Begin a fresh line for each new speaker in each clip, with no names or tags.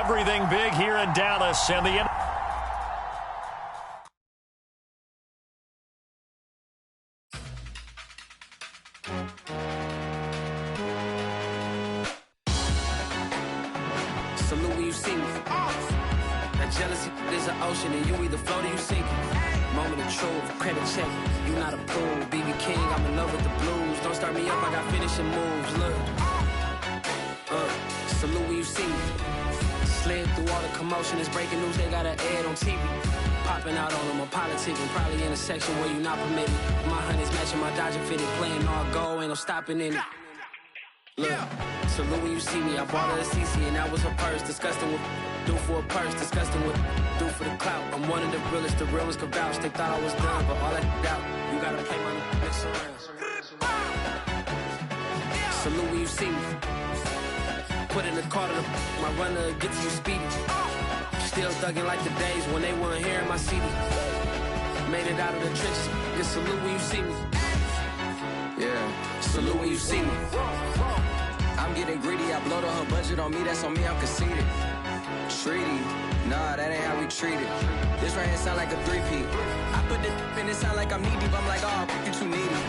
everything big here in Dallas. And the
salute when you see me. That jealousy is an ocean, and you either float or you sink it. Moment of truth, credit check. You not a fool, BB King. I'm in love with the blues. Don't start me up, I got finishing moves. Look, salute when you see me. Slid through all the commotion, it's breaking news. They got an ad on TV. Popping out on them, I'm politicking. Probably in a section where you not permitted. My honey's matching my Dodger fitted, playing all goal, ain't no stopping in it. Look, salute when you see me. I bought her a CC and that was her purse. Disgusting with do for a purse. Disgusting with do for the clout. I'm one of the realest. The realest could vouch. They thought I was done, but all that out. You gotta play my next around. Salute when you see me. Put in the car to my runner gets you speedy. Still thugging like the days when they weren't here in my CD. Made it out of the trenches. Just salute when you see me. Yeah, salute when you see me. I'm getting greedy, I blowed her budget on me, that's on me, I'm conceited. Treaty, nah, that ain't how we treat it. This right here sound like a three-peat. I put the in it sound like I'm knee deep, I'm like, oh, you too needy.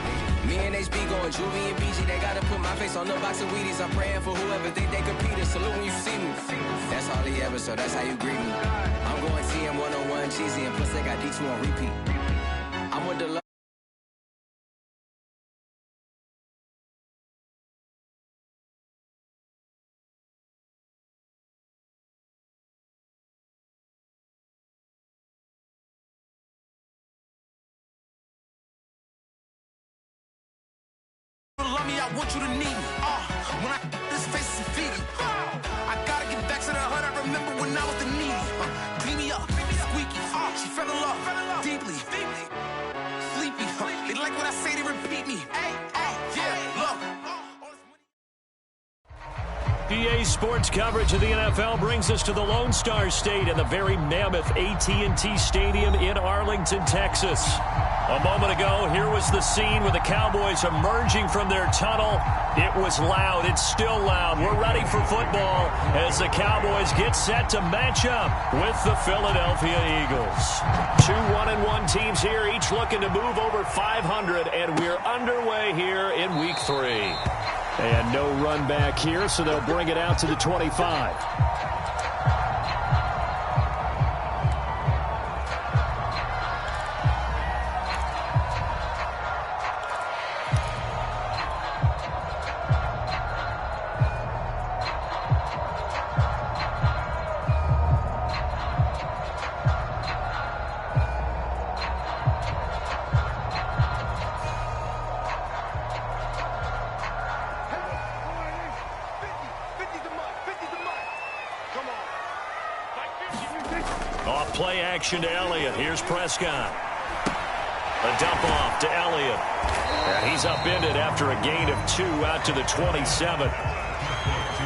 Me and HB going Juvie and BG, they gotta put my face on no box of Wheaties. I'm praying for whoever think they competed. Salute when you see me. That's all he ever, so that's how you greet me. I'm going TM 101 cheesy, and plus they got D2 on repeat. I'm with the love.
Love me, I want you to need me. When I this face is feeding. I gotta get back to the hood. I remember when I was the needy. Clean me up, squeaky. She fell in love deeply. Sleepy. They like what I say, they repeat me. Yeah, look.
PA Sports coverage of the NFL brings us to the Lone Star State and the very mammoth AT&T Stadium in Arlington, Texas. A moment ago, here was the scene with the Cowboys emerging from their tunnel. It was loud. It's still loud. We're ready for football as the Cowboys get set to match up with the Philadelphia Eagles. Two 1-1 teams here, each looking to move over 500, and we're underway here in Week 3. And no run back here, so they'll bring it out to the 25. Off play action to Elliott. Here's Prescott. A dump off to Elliott. And he's upended after a gain of 2 out to the 27.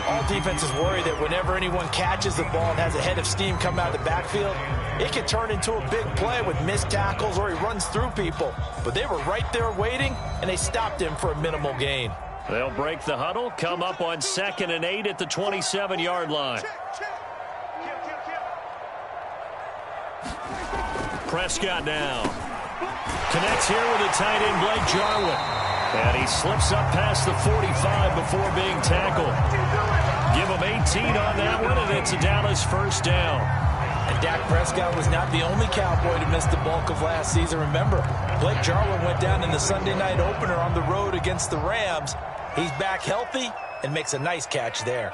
All defenses worry that whenever anyone catches the ball and has a head of steam come out of the backfield, it can turn into a big play with missed tackles or he runs through people. But they were right there waiting, and they stopped him for a minimal gain.
They'll break the huddle, come up on 2nd and 8 at the 27-yard line. Prescott now. Connects here with a tight end, Blake Jarwin. And he slips up past the 45 before being tackled. Give him 18 on that one, and it's a Dallas first down.
And Dak Prescott was not the only Cowboy to miss the bulk of last season. Remember, Blake Jarwin went down in the Sunday night opener on the road against the Rams. He's back healthy and makes a nice catch there.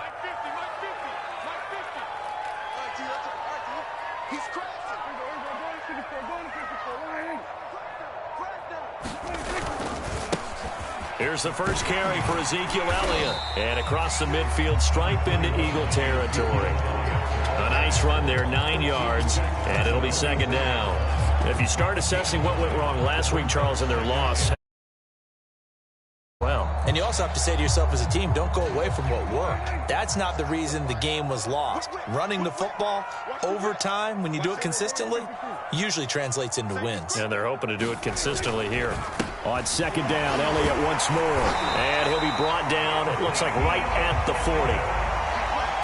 Here's the first carry for Ezekiel Elliott. And across the midfield stripe into Eagle territory. A nice run there, 9 yards, and it'll be 2nd down. If you start assessing what went wrong last week, Charles, in their loss, well.
And you also have to say to yourself as a team, don't go away from what worked. That's not the reason the game was lost. Running the football over time, when you do it consistently, usually translates into wins.
And they're hoping to do it consistently here. On 2nd down, Elliott once more. And he'll be brought down, it looks like right at the 40.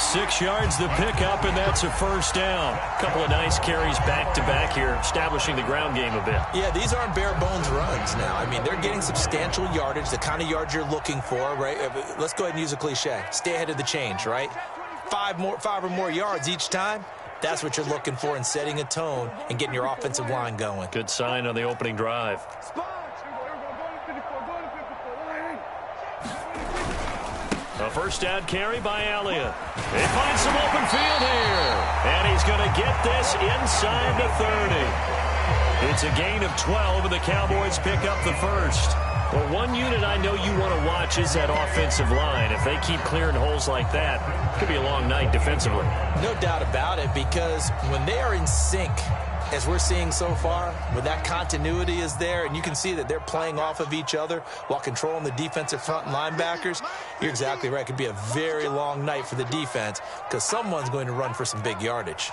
6 yards the pickup, and that's a first down. A couple of nice carries back-to-back here, establishing the ground game a bit.
Yeah, these aren't bare-bones runs now. I mean, they're getting substantial yardage, the kind of yards you're looking for, right? Let's go ahead and use a cliche. Stay ahead of the change, right? 5 or more yards each time. That's what you're looking for in setting a tone and getting your offensive line going.
Good sign on the opening drive. A first down carry by Elliott. He finds some open field here. And he's going to get this inside the 30. It's a gain of 12, and the Cowboys pick up the first. Well, one unit I know you want to watch is that offensive line. If they keep clearing holes like that, it could be a long night defensively.
No doubt about it, because when they are in sync, as we're seeing so far, when that continuity is there, and you can see that they're playing off of each other while controlling the defensive front and linebackers, you're exactly right. It could be a very long night for the defense because someone's going to run for some big yardage.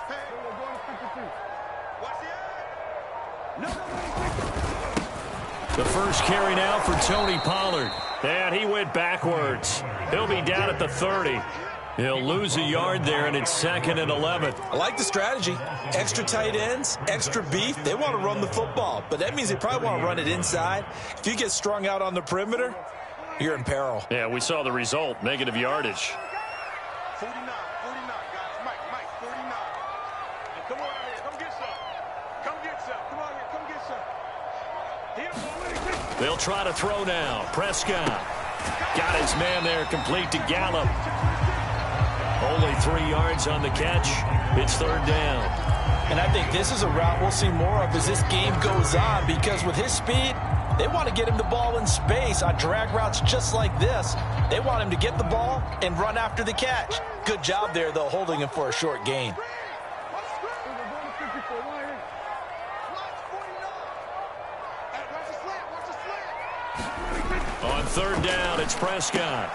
The first carry now for Tony Pollard. And he went backwards. He'll be down at the 30. He'll lose a yard there, and it's 2nd and 11.
I like the strategy. Extra tight ends, extra beef. They want to run the football, but that means they probably want to run it inside. If you get strung out on the perimeter, you're in peril.
Yeah, we saw the result, negative yardage.
49, guys. Mike, 49. Come on out here. Come get some. Come get some. Come on here. Come get some.
They'll try to throw now. Prescott got his man there, complete to Gallup. Only 3 yards on the catch. It's 3rd down.
And I think this is a route we'll see more of as this game goes on, because with his speed, they want to get him the ball in space on drag routes just like this. They want him to get the ball and run after the catch. Good job there, though, holding him for a short gain.
On 3rd down, it's Prescott.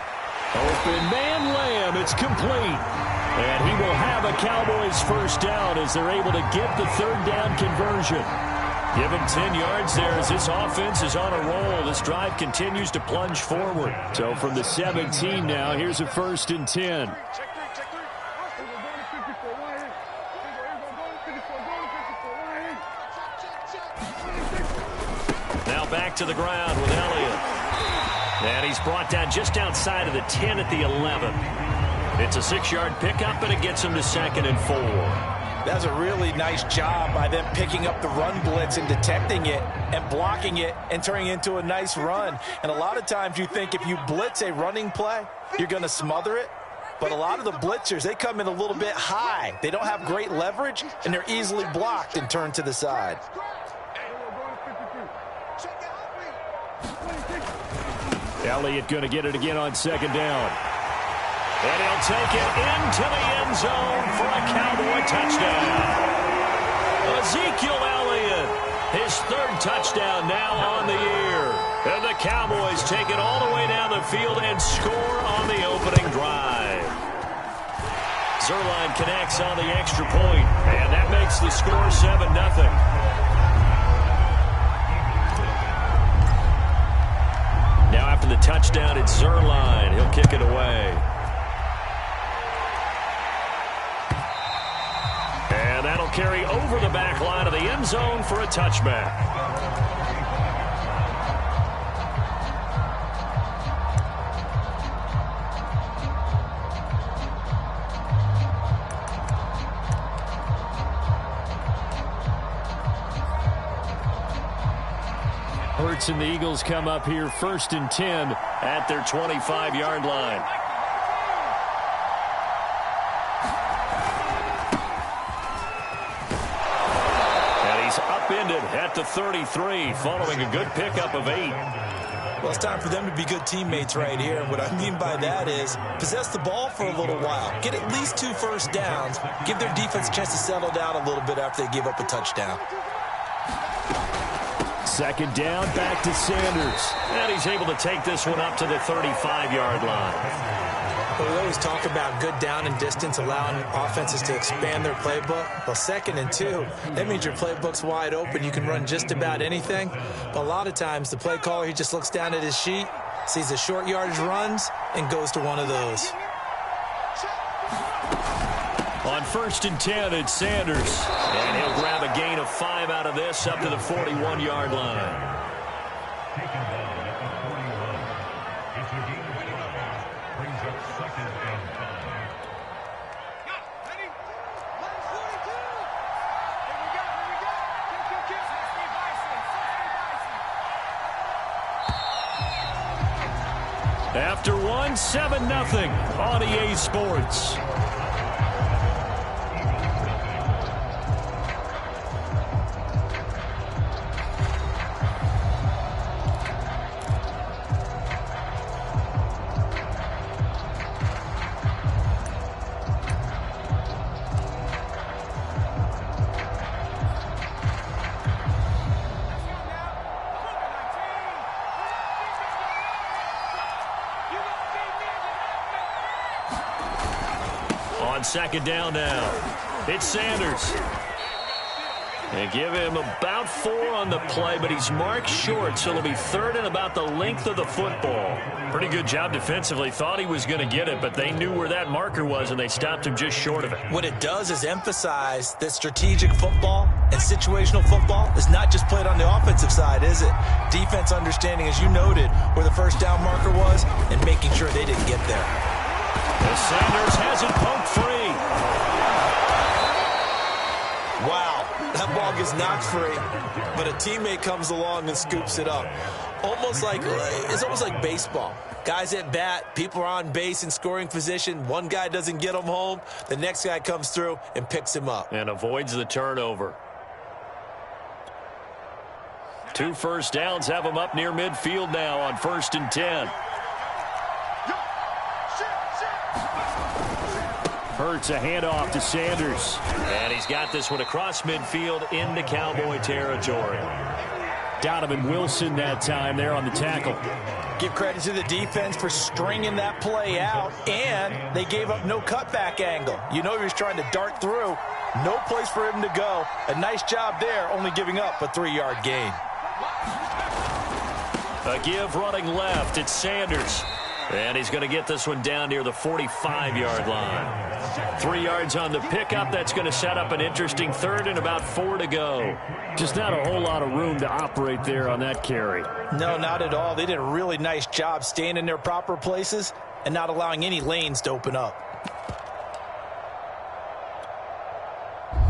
Open man Lamb, it's complete. And he will have a Cowboys first down as they're able to get the 3rd down conversion. Give him 10 yards there as this offense is on a roll. This drive continues to plunge forward. So from the 17 now, here's a 1st and 10. Now back to the ground with Elliott. And he's brought down just outside of the 10 at the 11. It's a 6-yard pickup, and it gets him to 2nd and 4.
That's a really nice job by them picking up the run blitz and detecting it and blocking it and turning it into a nice run. And a lot of times you think if you blitz a running play, you're going to smother it. But a lot of the blitzers, they come in a little bit high. They don't have great leverage, and they're easily blocked and turned to the side.
Elliott going to get it again on 2nd down. And he'll take it into the end zone for a Cowboy touchdown. Ezekiel Elliott, his 3rd touchdown now on the year. And the Cowboys take it all the way down the field and score on the opening drive. Zerline connects on the extra point, and that makes the score 7-0. Now after the touchdown, it's Zerline. He'll kick it away. And that'll carry over the back line of the end zone for a touchback. Hurts and the Eagles come up here 1st and 10 at their 25-yard line. And he's upended at the 33 following a good pickup of 8.
Well, it's time for them to be good teammates right here. And what I mean by that is possess the ball for a little while. Get at least 2 first downs. Give their defense a chance to settle down a little bit after they give up a touchdown.
2nd down, back to Sanders. And he's able to take this one up to the 35-yard line.
Well, we always talk about good down and distance, allowing offenses to expand their playbook. Well, 2nd and 2, that means your playbook's wide open. You can run just about anything. But a lot of times, the play caller, he just looks down at his sheet, sees the short yardage runs, and goes to one of those.
On 1st and 10, it's Sanders. And he'll grab a gain of 5 out of this up to the 41-yard line. After one, 7-0 on EA Sports. Second down now. It's Sanders. They give him about 4 on the play, but he's marked short, so it'll be 3rd and about the length of the football. Pretty good job defensively. Thought he was going to get it, but they knew where that marker was, and they stopped him just short of it.
What it does is emphasize that strategic football and situational football is not just played on the offensive side, is it? Defense understanding, as you noted, where the first down marker was and making sure they didn't get there.
As Sanders has it poked free.
Wow, that ball gets knocked free, but a teammate comes along and scoops it up. It's almost like baseball. Guys at bat, people are on base in scoring position. One guy doesn't get him home. The next guy comes through and picks him up.
And avoids the turnover. 2 first downs have him up near midfield now on 1st and 10. Hurts a handoff to Sanders. And he's got this one across midfield into Cowboy territory. Donovan Wilson that time there on the tackle.
Give credit to the defense for stringing that play out, and they gave up no cutback angle. You know he was trying to dart through. No place for him to go. A nice job there, only giving up a 3-yard gain.
A give running left. It's Sanders. And he's going to get this one down near the 45-yard line. 3 yards on the pickup. That's going to set up an interesting 3rd and about 4 to go. Just not a whole lot of room to operate there on that carry.
No, not at all. They did a really nice job staying in their proper places and not allowing any lanes to open up.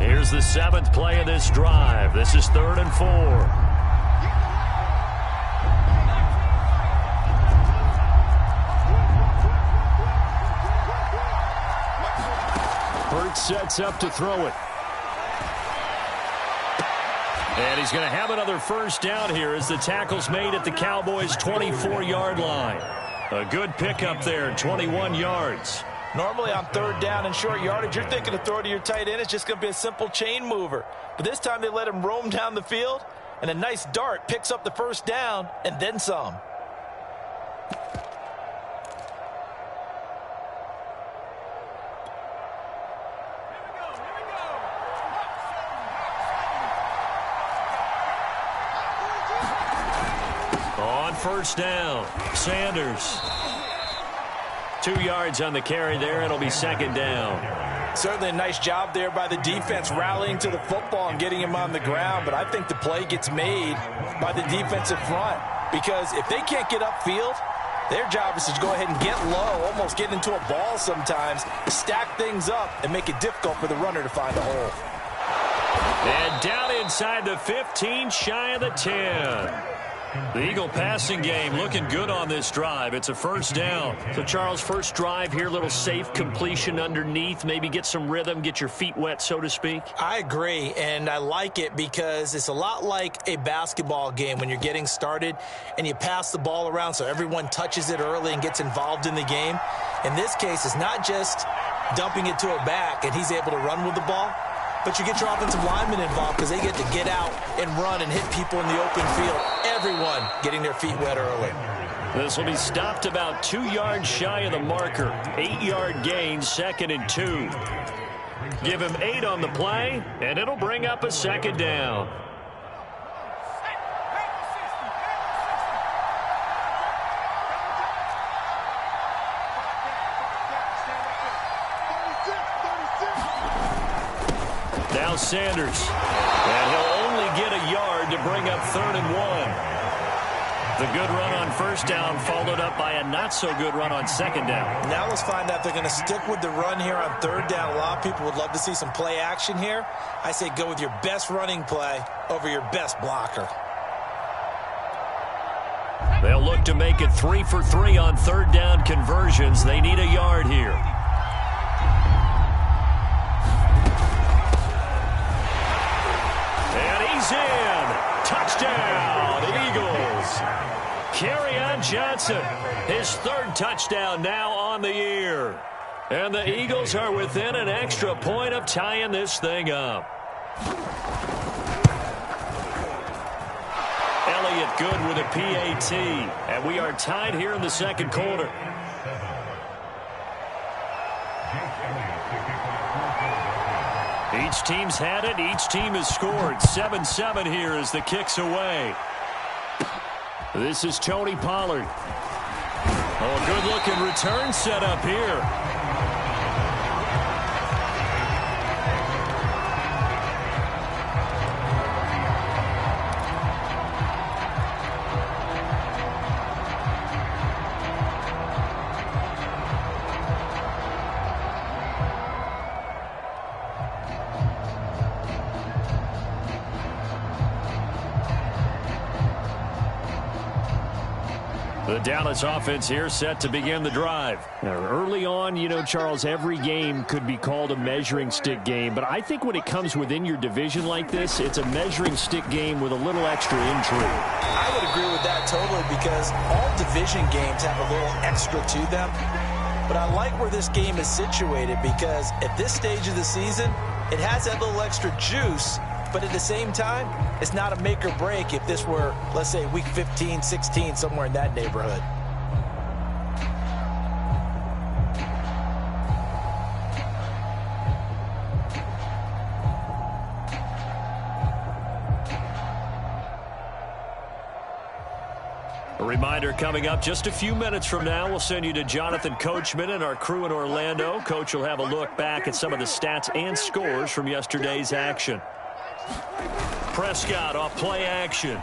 Here's the 7th play of this drive. This is 3rd and 4. Sets up to throw it. And he's going to have another first down here as the tackle's made at the Cowboys' 24-yard line. A good pickup there, 21 yards.
Normally on 3rd down and short yardage, you're thinking to throw to your tight end. It's just going to be a simple chain mover. But this time they let him roam down the field, and a nice dart picks up the first down and then some.
First down, Sanders. 2 yards on the carry there. It'll be 2nd down.
Certainly a nice job there by the defense rallying to the football and getting him on the ground, but I think the play gets made by the defensive front because if they can't get upfield, their job is to go ahead and get low, almost get into a ball sometimes, stack things up, and make it difficult for the runner to find a hole.
And down inside the 15, shy of the 10. The Eagle passing game looking good on this drive. It's a first down. So, Charles, first drive here, little safe completion underneath. Maybe get some rhythm, get your feet wet, so to speak.
I agree, and I like it because it's a lot like a basketball game when you're getting started and you pass the ball around so everyone touches it early and gets involved in the game. In this case, it's not just dumping it to a back and he's able to run with the ball, but you get your offensive linemen involved because they get to get out and run and hit people in the open field. Everyone getting their feet wet early.
This will be stopped about 2 yards shy of the marker. 8-yard gain, 2nd and 2. Give him 8 on the play, and it'll bring up a 2nd down. Now Sanders. And he'll only get a yard to bring up 3rd and 1. The good run on first down followed up by a not-so-good run on second down.
Now let's find out if they're going to stick with the run here on 3rd down. A lot of people would love to see some play action here. I say go with your best running play over your best blocker.
They'll look to make it 3 for 3 on 3rd down conversions. They need a yard here. And he's in. Touchdown, Eagles. Kerryon Johnson, his 3rd touchdown now on the year. And the Eagles are within an extra point of tying this thing up. Elliott good with a PAT. And we are tied here in the second quarter. Each team's had it. Each team has scored. 7-7 here as the kick's away. This is Tony Pollard. Oh, a good-looking return set up here. The Dallas offense here set to begin the drive. Now, early on, you know, Charles, every game could be called a measuring stick game. But I think when it comes within your division like this, it's a measuring stick game with a little extra intrigue.
I would agree with that totally because all division games have a little extra to them. But I like where this game is situated because at this stage of the season, it has that little extra juice. But at the same time, it's not a make or break if this were, let's say, week 15, 16, somewhere in that neighborhood.
A reminder coming up just a few minutes from now, we'll send you to Jonathan Coachman and our crew in Orlando. Coach will have a look back at some of the stats and scores from yesterday's action. Prescott off play action.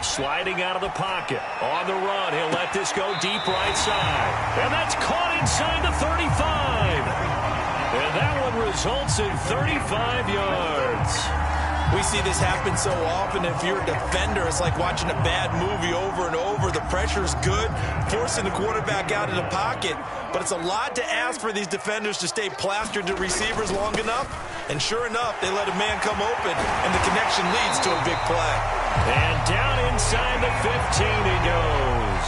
Sliding out of the pocket. On the run. He'll let this go deep right side. And that's caught inside the 35. And that one results in 35 yards.
We see this happen so often. If you're a defender, it's like watching a bad movie over and over. The pressure's good, forcing the quarterback out of the pocket. But it's a lot to ask for these defenders to stay plastered to receivers long enough. And sure enough, they let a man come open, and the connection leads to a big play.
And down inside the 15 he goes.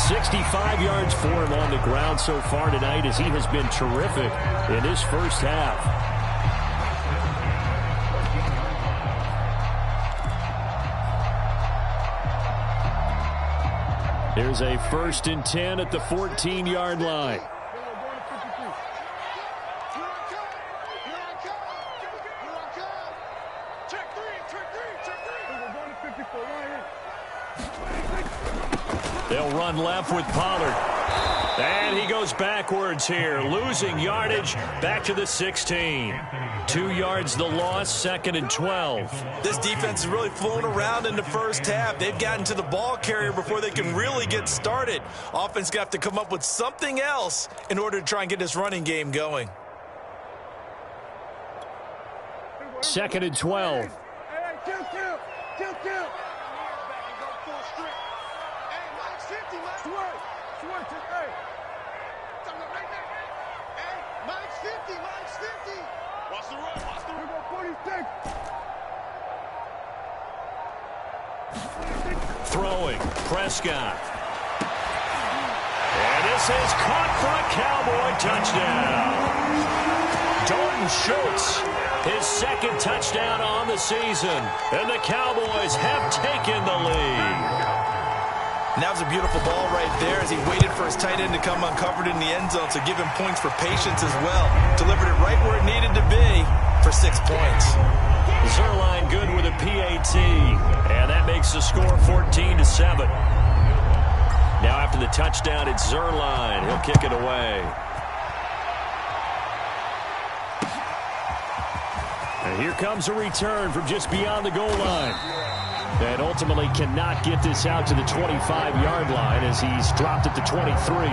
65 yards for him on the ground so far tonight as he has been terrific in his first half. Here's a 1st and 10 at the 14-yard line. They'll run left with Pollard. And he goes backwards here, losing yardage back to the 16. 2 yards the loss, 2nd and 12.
This defense is really flown around in the first half. They've gotten to the ball carrier before they can really get started. Offense got to come up with something else in order to try and get this running game going.
2nd and 12. Throwing, Prescott. And this is caught for a Cowboy touchdown. Dalton Schultz, his 2nd touchdown on the season. And the Cowboys have taken the lead.
And that was a beautiful ball right there as he waited for his tight end to come uncovered in the end zone, so give him points for patience as well. Delivered it right where it needed to be for 6 points.
Zerline good with a PAT, and that makes the score 14-7. Now after the touchdown, it's Zerline. He'll kick it away. And here comes a return from just beyond the goal line. And ultimately cannot get this out to the 25-yard line as he's dropped it to 23.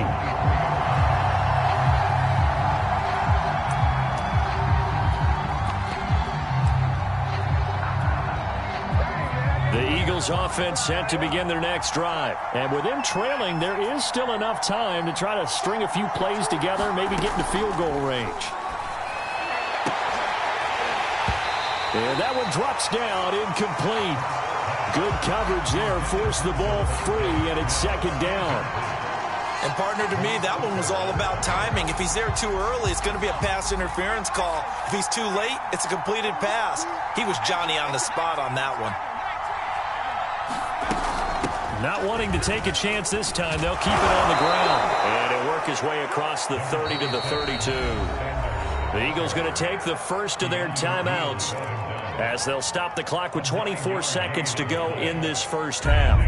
The Eagles offense set to begin their next drive. And with them trailing, there is still enough time to try to string a few plays together, maybe get into field goal range. And that one drops down, incomplete. Good coverage there, forced the ball free, and it's second down.
And partner, to me, that one was all about timing. If he's there too early, it's going to be a pass interference call. If he's too late, it's a completed pass. He was Johnny on the spot on that one.
Not wanting to take a chance this time, they'll keep it on the ground. And he'll work his way across the 30 to the 32. The Eagles going to take the first of their timeouts as they'll stop the clock with 24 seconds to go in this first half.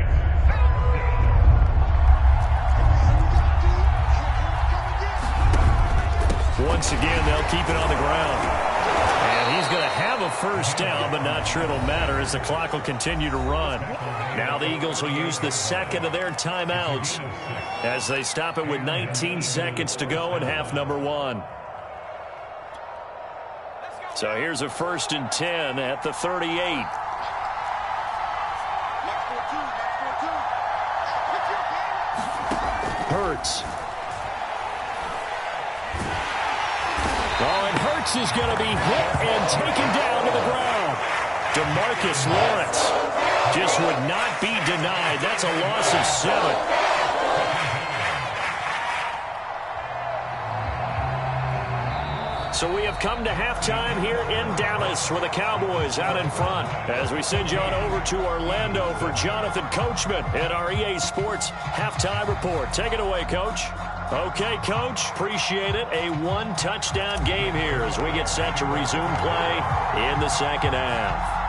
Once again, they'll keep it on the ground. And he's going to have a first down, but not sure it'll matter as the clock will continue to run. Now the Eagles will use the second of their timeouts as they stop it with 19 seconds to go in half number one. So here's a 1st and 10 at the 38. Hurts. Oh, and Hurts is going to be hit and taken down to the ground. DeMarcus Lawrence just would not be denied. That's a loss of 7. So we have come to halftime here in Dallas with the Cowboys out in front as we send you on over to Orlando for Jonathan Coachman at our EA Sports Halftime Report. Take it away, Coach. Okay, Coach, appreciate it. A one-touchdown game here as we get set to resume play in the second half.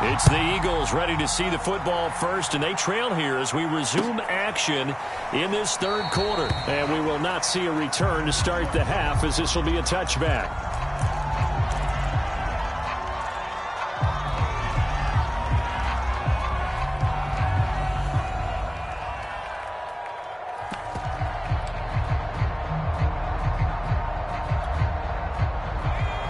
It's the Eagles ready to see the football first, and they trail here as we resume action in this third quarter. And we will not see a return to start the half as this will be a touchback.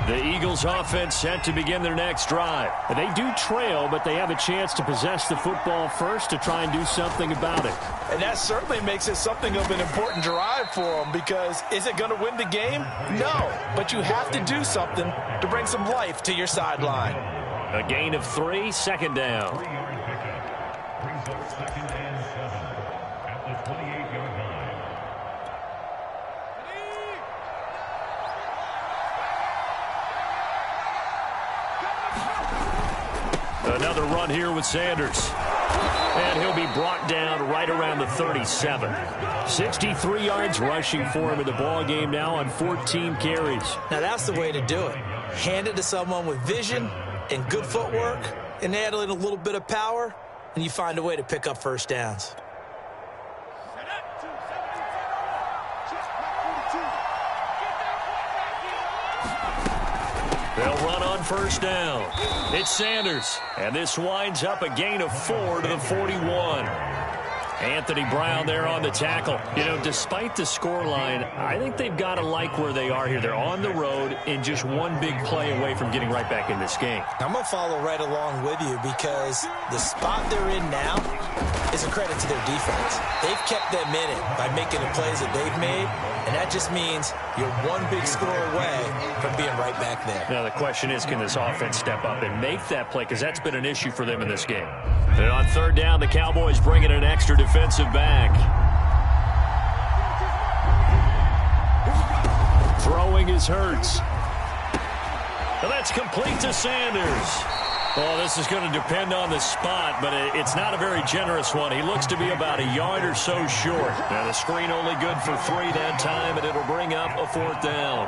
The Eagles offense set to begin their next drive. And they do trail, but they have a chance to possess the football first to try and do something about it.
And that certainly makes it something of an important drive for them because is it going to win the game? No, but you have to do something to bring some life to your sideline.
A gain of 3, second down. Another run here with Sanders. And he'll be brought down right around the 37. 63 yards rushing for him in the ball game now on 14 carries.
Now that's the way to do it. Hand it to someone with vision and good footwork and add in a little bit of power, and you find a way to pick up first downs.
They'll run on first down. It's Sanders. And this winds up a gain of 4 to the 41. Anthony Brown there on the tackle. You know, despite the scoreline, I think they've got to like where they are here. They're on the road and just one big play away from getting right back in this game.
I'm going to follow right along with you because the spot they're in now is a credit to their defense. They've kept them in it by making the plays that they've made, and that just means you're one big score away from being right back there.
Now the question is, can this offense step up and make that play? Because that's been an issue for them in this game. And on third down, the Cowboys bring in an extra defensive back. Throwing is Hurts. And that's complete to Sanders. Well, this is going to depend on the spot, but it's not a very generous one. He looks to be about a yard or so short. Now the screen only good for 3 that time, and it'll bring up a 4th down.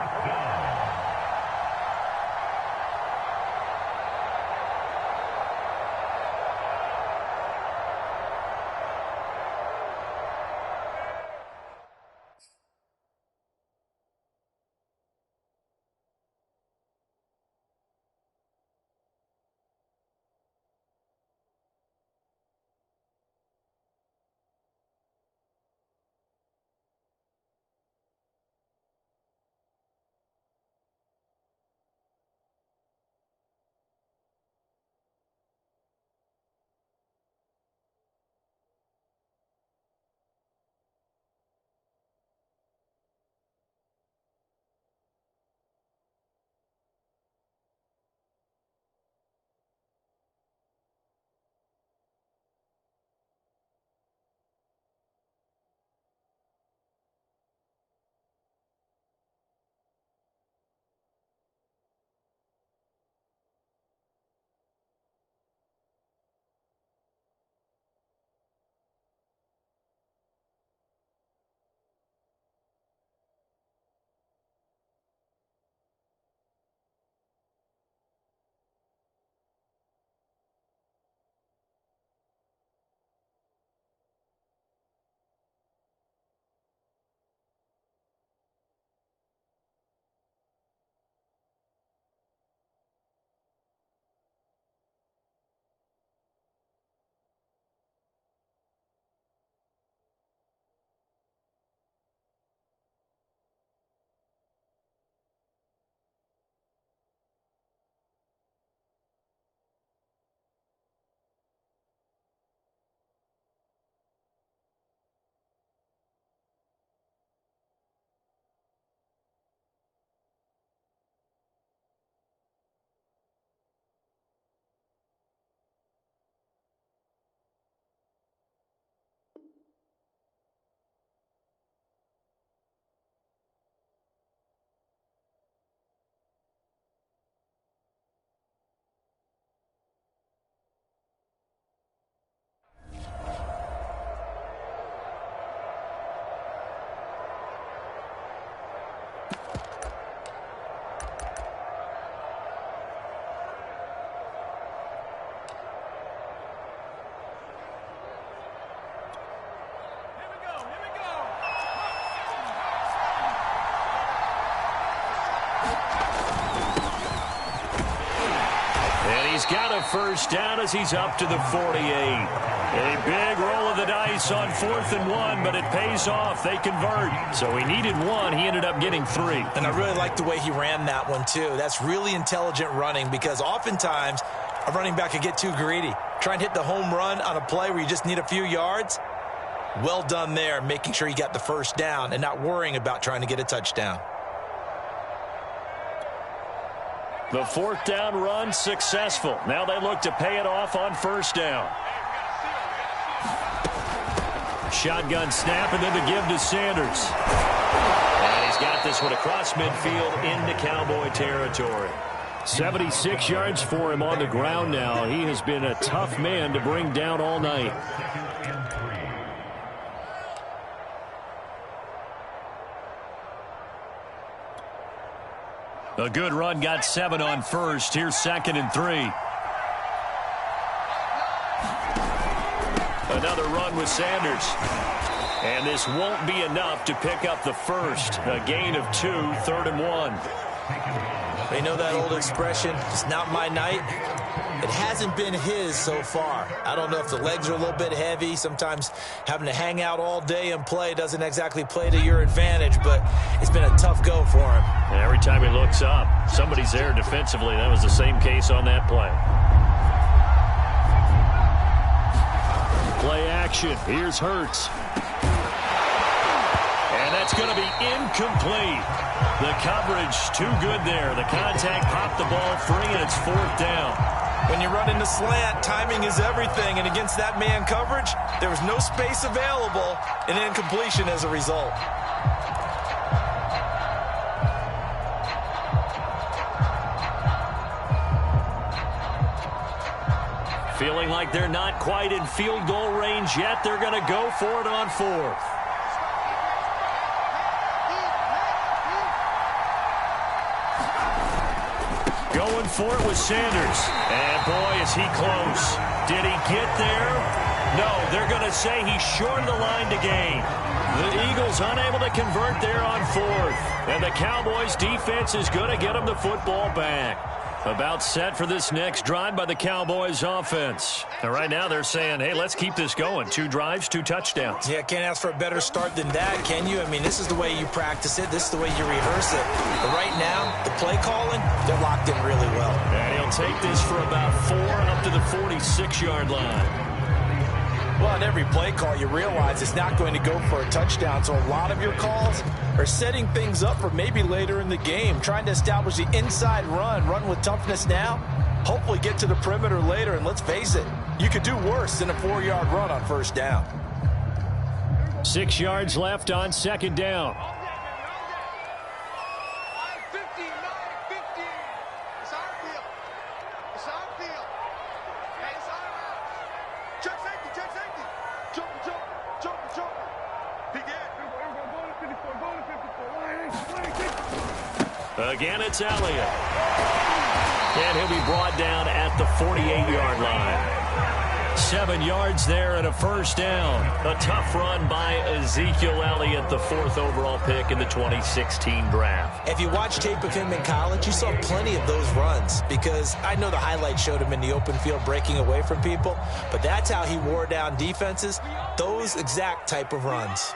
he's got a first down as he's up to the 48. A big roll of the dice on 4th and 1, but it pays off. They convert. So he needed 1. He ended up getting 3.
And I really like the way he ran that one, too. That's really intelligent running because oftentimes a running back could get too greedy. Try and hit the home run on a play where you just need a few yards. Well done there, making sure you got the first down and not worrying about trying to get a touchdown.
The 4th down run successful. Now they look to pay it off on 1st down. Shotgun snap and then the give to Sanders. And he's got this one across midfield into Cowboy territory. 76 yards for him on the ground now. He has been a tough man to bring down all night. A good run, got 7 on 1st. Here's 2nd and 3. Another run with Sanders. And this won't be enough to pick up the first. A gain of 2, 3rd and 1.
They know that old expression, it's not my night. It hasn't been his so far. I don't know if the legs are a little bit heavy. Sometimes having to hang out all day and play doesn't exactly play to your advantage, but it's been a tough go for him.
And every time he looks up, somebody's there defensively. That was the same case on that play. Play action. Here's Hurts. And that's going to be incomplete. The coverage too good there. The contact popped the ball free, and it's 4th down.
When you run into slant, timing is everything, and against that man coverage, there was no space available, and incompletion as a result.
Feeling like they're not quite in field goal range yet. They're going to go for it on 4th. Going for it with Sanders. And boy, is he close. Did he get there? No, they're going to say he's short of the line to gain. The Eagles unable to convert there on 4th. And the Cowboys defense is going to get them the football back. About set for this next drive by the Cowboys offense. And right now they're saying, hey, let's keep this going. 2 drives, 2 touchdowns.
Yeah, can't ask for a better start than that, can you? I mean, this is the way you practice it. This is the way you rehearse it. But right now, the play calling, they're locked in really well.
And he'll take this for about 4 up to the 46-yard line.
Well, in every play call, you realize it's not going to go for a touchdown. So a lot of your calls are setting things up for maybe later in the game, trying to establish the inside run with toughness now, hopefully get to the perimeter later. And let's face it, you could do worse than a 4-yard run on 1st down.
6 yards left on 2nd down. Again, it's Elliott. And he'll be brought down at the 48-yard line. 7 yards there and a 1st down. A tough run by Ezekiel Elliott, the 4th overall pick in the 2016 draft.
If you watch tape of him in college, you saw plenty of those runs because I know the highlights showed him in the open field breaking away from people, but that's how he wore down defenses, those exact type of runs.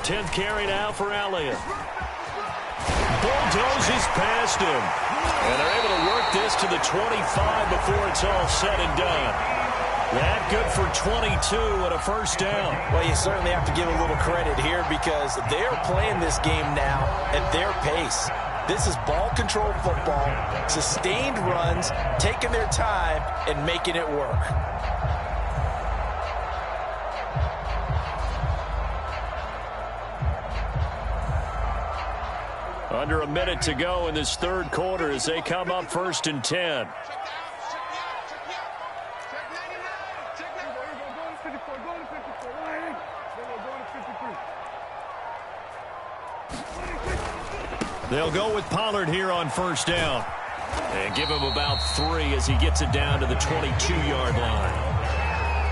Tenth carry now for Elliott. Bulldozes past him. And they're able to work this to the 25 before it's all said and done. That good for 22 and a 1st down.
Well, you certainly have to give a little credit here because they're playing this game now at their pace. This is ball control football, sustained runs, taking their time and making it work.
Under a minute to go in this 3rd quarter as they come up 1st and 10. They'll go with Pollard here on 1st down. And give him about 3 as he gets it down to the 22-yard line.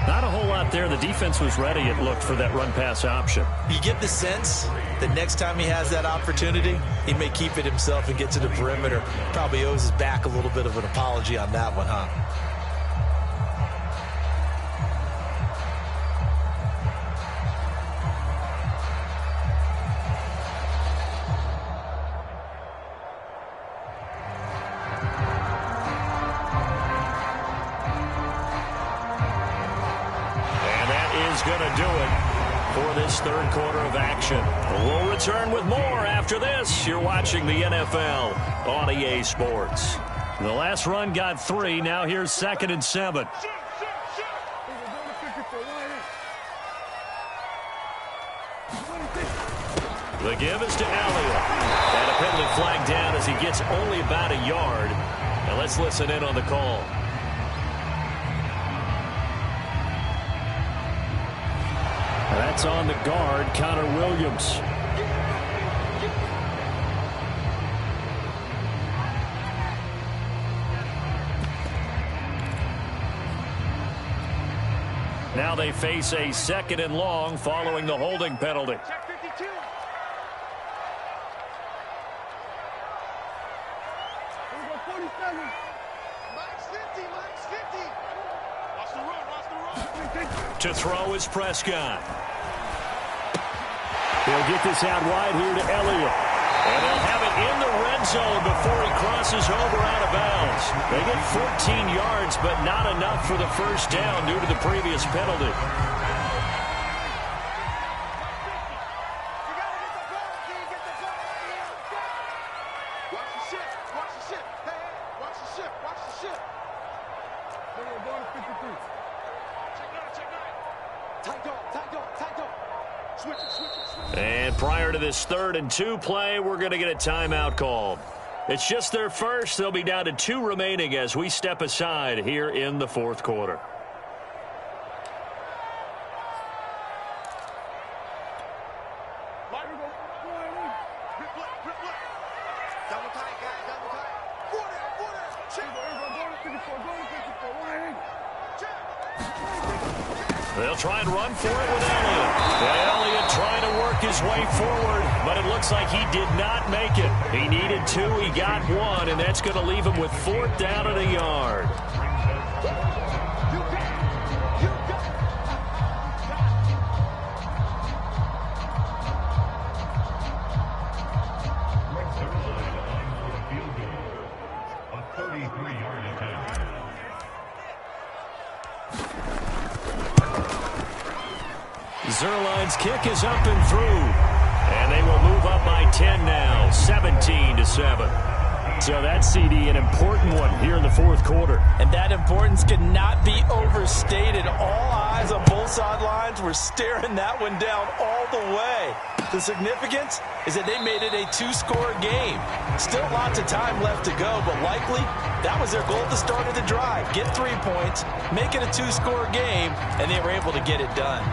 Not a whole lot there. The defense was ready, it looked, for that run-pass option.
You get the sense that next time he has that opportunity, he may keep it himself and get to the perimeter. Probably owes his back a little bit of an apology on that one, huh?
Going to do it for this third quarter of action. We'll return with more after this. You're watching the NFL on EA Sports. The last run got 3. Now here's 2nd and 7. The give is to Elliott. And a penalty flag down as he gets only about a yard. And let's listen in on the call. That's on the guard, Connor Williams. Now they face a 2nd and long following the holding penalty.
Check 52. Number 47. Max 50, Max 50. Watch the run, watch the run.
To throw is Prescott. He'll get this out wide here to Elliott. And they'll have it in the red zone before he crosses over out of bounds. They get 14 yards, but not enough for the first down due to the previous penalty.
Watch the ship, watch the ship. Hey, watch the ship, watch the ship. We're going to 53. Check 9. Tight dog, tight dog, tight dog. Switch it, switch it, switch it.
And prior to this 3rd and 2 play, we're going to get a timeout called. It's just their first. They'll be down to 2 remaining as we step aside here in the 4th quarter.
Double tight, guys, double tight.
They'll try and run for it with Elliott. Elliott trying to work his way forward, but it looks like he did not make it. He needed 2, he got 1, and that's going to leave him with 4th down and a yard. Zerline's kick is up and through. And they will move up by 10 now, 17-7. So that CD, an important one here in the 4th quarter.
And that importance cannot be overstated. All eyes on both sidelines were staring that one down all the way. The significance is that they made it a 2-score game. Still lots of time left to go, but likely that was their goal at the start of the drive. Get 3 points, make it a 2-score game, and they were able to get it done.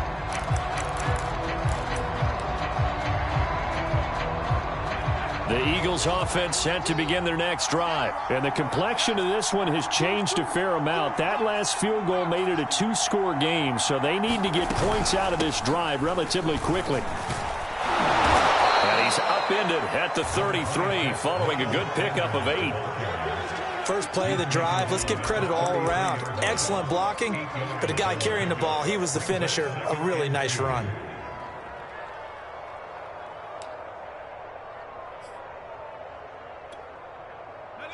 The Eagles offense set to begin their next drive. And the complexion of this one has changed a fair amount. That last field goal made it a 2-score game, so they need to get points out of this drive relatively quickly. And he's upended at the 33 following a good pickup of 8.
First play of the drive, let's give credit all around. Excellent blocking, but the guy carrying the ball, he was the finisher. A really nice run.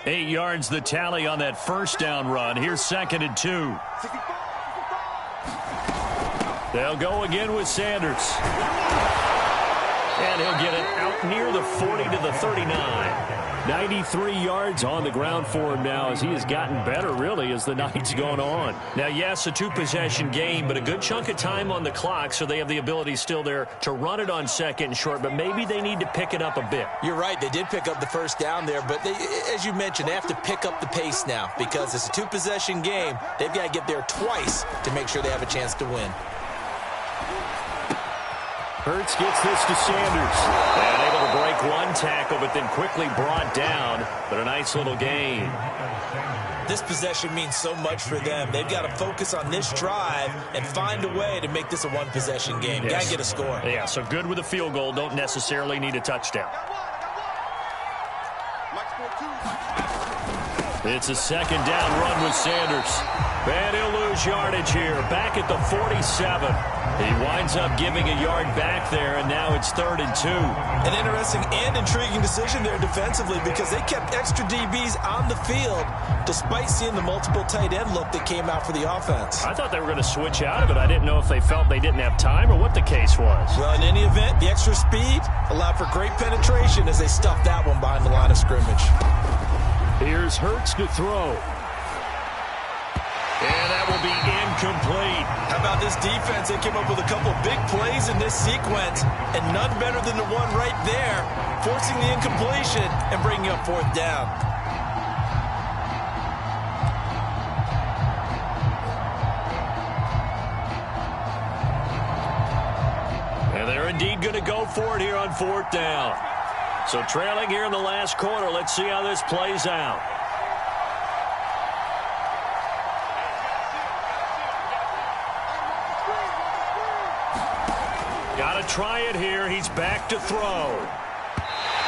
Eight yards the tally on that first down run. Here's 2nd and 2. They'll go again with Sanders. And he'll get it out near the 40 to the 39. 93 yards on the ground for him now as he has gotten better, really, as the night's gone on. Now, yes, a 2-possession game, but a good chunk of time on the clock, so they have the ability still there to run it on 2nd and short, but maybe they need to pick it up a bit.
You're right. They did pick up the first down there, but they, as you mentioned, they have to pick up the pace now because it's a 2-possession game. They've got to get there twice to make sure they have a chance to win.
Hurts gets this to Sanders. And able to break one tackle, but then quickly brought down. But a nice little gain.
This possession means so much for them. They've got to focus on this drive and find a way to make this a one-possession game.
Yes.
Got to get a score.
Yeah, so good with a field goal. Don't necessarily need a touchdown. It's a second down run with Sanders. And he'll lose yardage here. Back at the 47. He winds up giving a yard back there, and now it's 3rd and 2.
An interesting and intriguing decision there defensively because they kept extra DBs on the field despite seeing the multiple tight end look that came out for the offense.
I thought they were going to switch out of it. I didn't know if they felt they didn't have time or what the case was.
Well, in any event, the extra speed allowed for great penetration as they stuffed that one behind the line of scrimmage.
Here's Hurts to throw. And that will be incomplete.
How about this defense? They came up with a couple big plays in this sequence, and none better than the one right there, forcing the incompletion and bringing up 4th down.
And they're indeed going to go for it here on 4th down. So trailing here in the last quarter. Let's see how this plays out. Got to try it here. He's back to throw.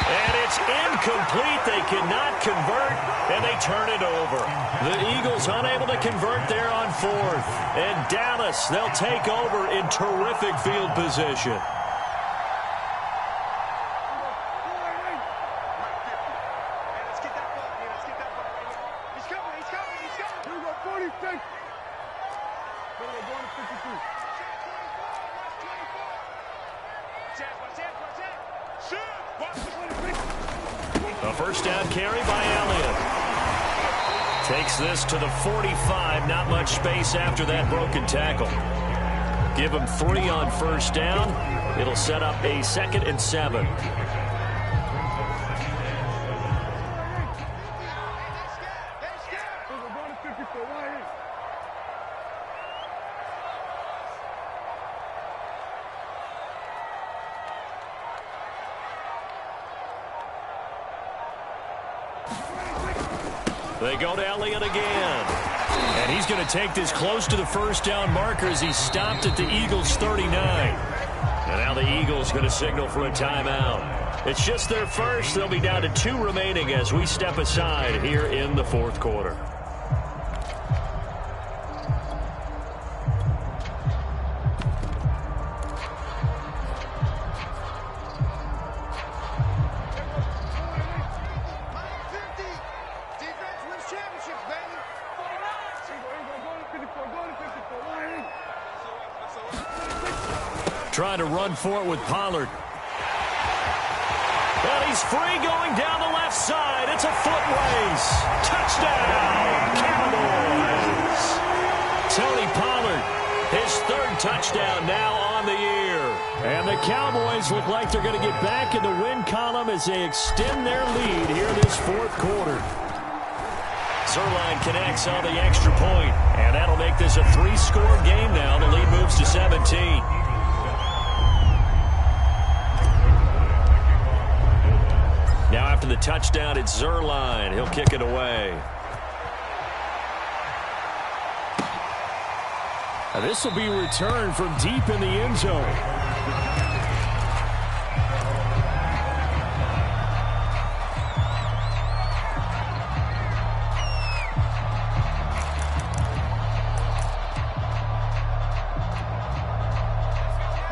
And it's incomplete. They cannot convert, and they turn it over. The Eagles unable to convert there on 4th. And Dallas, they'll take over in terrific field position. A first down carry by Elliott. Takes this to the 45. Not much space after that broken tackle. Give him 3 on first down. It'll set up a 2nd and 7. They go to Elliott again. And he's going to take this close to the first down marker as he stopped at the Eagles' 39. And now the Eagles going to signal for a timeout. It's just their first. They'll be down to 2 remaining as we step aside here in the 4th quarter. Trying to run for it with Pollard. And he's free going down the left side. It's a foot race. Touchdown, Cowboys. Tony Pollard, his 3rd touchdown now on the year. And the Cowboys look like they're going to get back in the win column as they extend their lead here this 4th quarter. Zerline connects on the extra point, and that'll make this a 3-score game now. The lead moves to 17. Now after the touchdown, it's Zerline. He'll kick it away. Now this will be returned from deep in the end zone.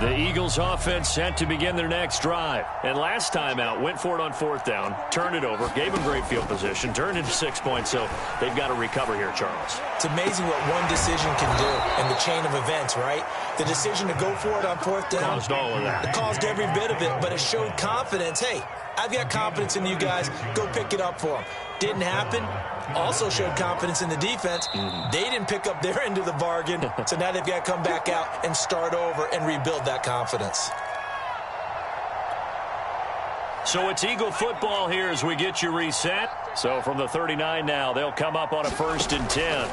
The Eagles offense set to begin their next drive. And last time out, went for it on 4th down, turned it over, gave them great field position, turned into 6 points, so they've got to recover here, Charles.
It's amazing what one decision can do in the chain of events, right? The decision to go for it on 4th down.
Caused all of that.
It caused every bit of it, but it showed confidence. Hey, I've got confidence in you guys. Go pick it up for them. Didn't happen. Also showed confidence in the defense. They didn't pick up their end of the bargain, so now they've got to come back out and start over and rebuild that confidence.
So it's Eagle football here as we get you reset. So from the 39 now, they'll come up on a 1st and 10.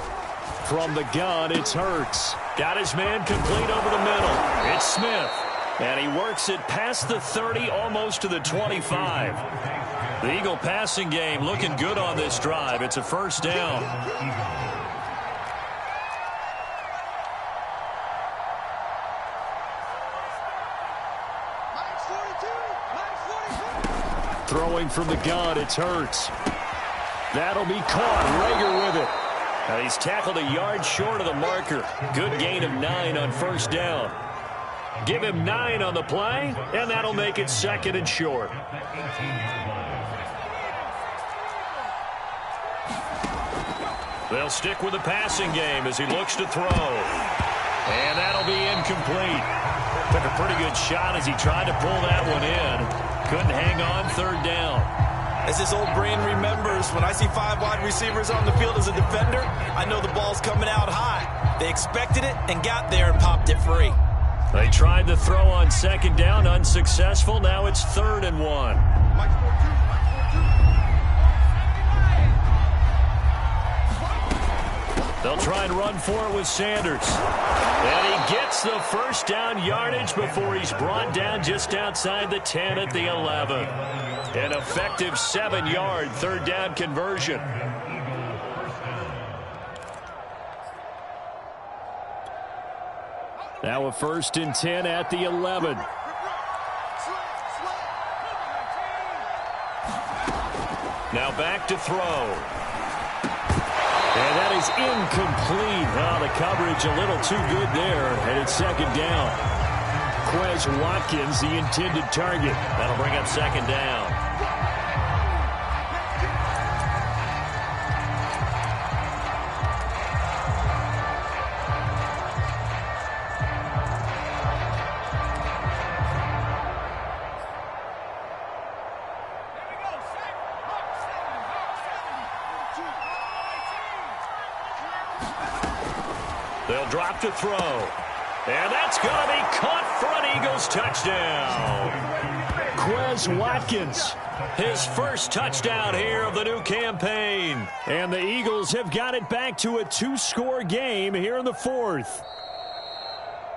From the gun, it's Hurts. Got his man complete over the middle. It's Smith. And he works it past the 30, almost to the 25. The Eagle passing game looking good on this drive. It's a first down. Throwing from the gun, it's Hurts. That'll be caught. Rager with it. He's tackled a yard short of the marker. Good gain of 9 on first down. Give him 9 on the play, and that'll make it 2nd and short. They'll stick with the passing game as he looks to throw. And that'll be incomplete. Took a pretty good shot as he tried to pull that one in. Couldn't hang on, 3rd down.
As his old brain remembers, when I see 5 wide receivers on the field as a defender, I know the ball's coming out high. They expected it and got there and popped it free.
They tried to throw on 2nd down, unsuccessful. Now it's 3rd and 1. They'll try and run for it with Sanders. And he gets the first down yardage before he's brought down just outside the 10 at the 11. An effective 7-yard 3rd down conversion. Now a 1st and 10 at the 11. Now back to throw. And that is incomplete. Oh, the coverage a little too good there, and it's 2nd down. Quez Watkins, the intended target. That'll bring up 2nd down. They'll drop to throw. And that's going to be caught for an Eagles touchdown. Quez Watkins, his first touchdown here of the new campaign. And the Eagles have got it back to a 2-score game here in the 4th.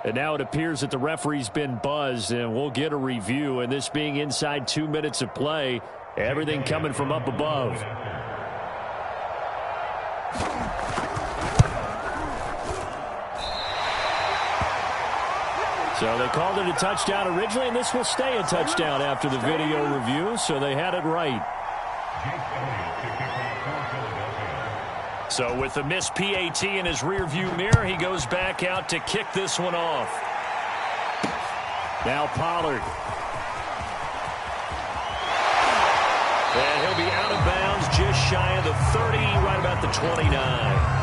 And now it appears that the referee's been buzzed, and we'll get a review. And this being inside 2 minutes of play, everything coming from up above. So they called it a touchdown originally, and this will stay a touchdown after the video review, so they had it right. So with the missed PAT in his rearview mirror, he goes back out to kick this one off. Now Pollard. And he'll be out of bounds just shy of the 30, right about the 29.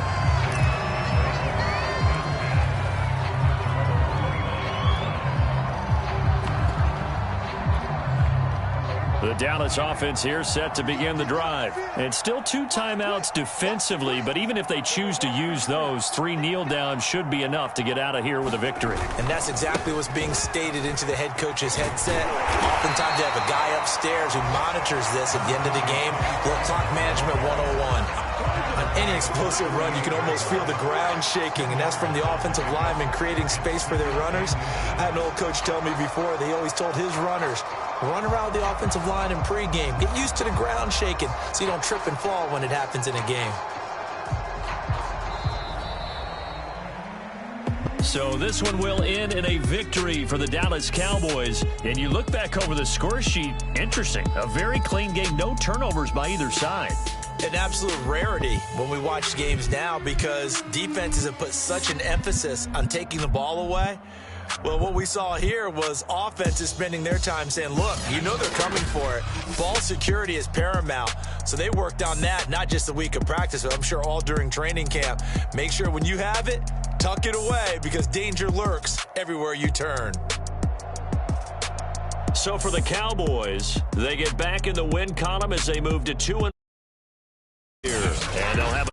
The Dallas offense here set to begin the drive. And still 2 timeouts defensively, but even if they choose to use those, 3 kneel downs should be enough to get out of here with a victory.
And that's exactly what's being stated into the head coach's headset. Oftentimes they have a guy upstairs who monitors this at the end of the game. Little clock management 101. On any explosive run, you can almost feel the ground shaking, and that's from the offensive linemen creating space for their runners. I had an old coach tell me before, they always told his runners, run around the offensive line in pregame. Get used to the ground shaking so you don't trip and fall when it happens in a game.
So this one will end in a victory for the Dallas Cowboys. And you look back over the score sheet, interesting. A very clean game, no turnovers by either side.
An absolute rarity when we watch games now because defenses have put such an emphasis on taking the ball away. Well, what we saw here was offenses spending their time saying, look, you know they're coming for it. Ball security is paramount. So they worked on that, not just a week of practice, but I'm sure all during training camp. Make sure when you have it, tuck it away because danger lurks everywhere you turn.
So for the Cowboys, they get back in the win column as they move to 2-0. And they'll have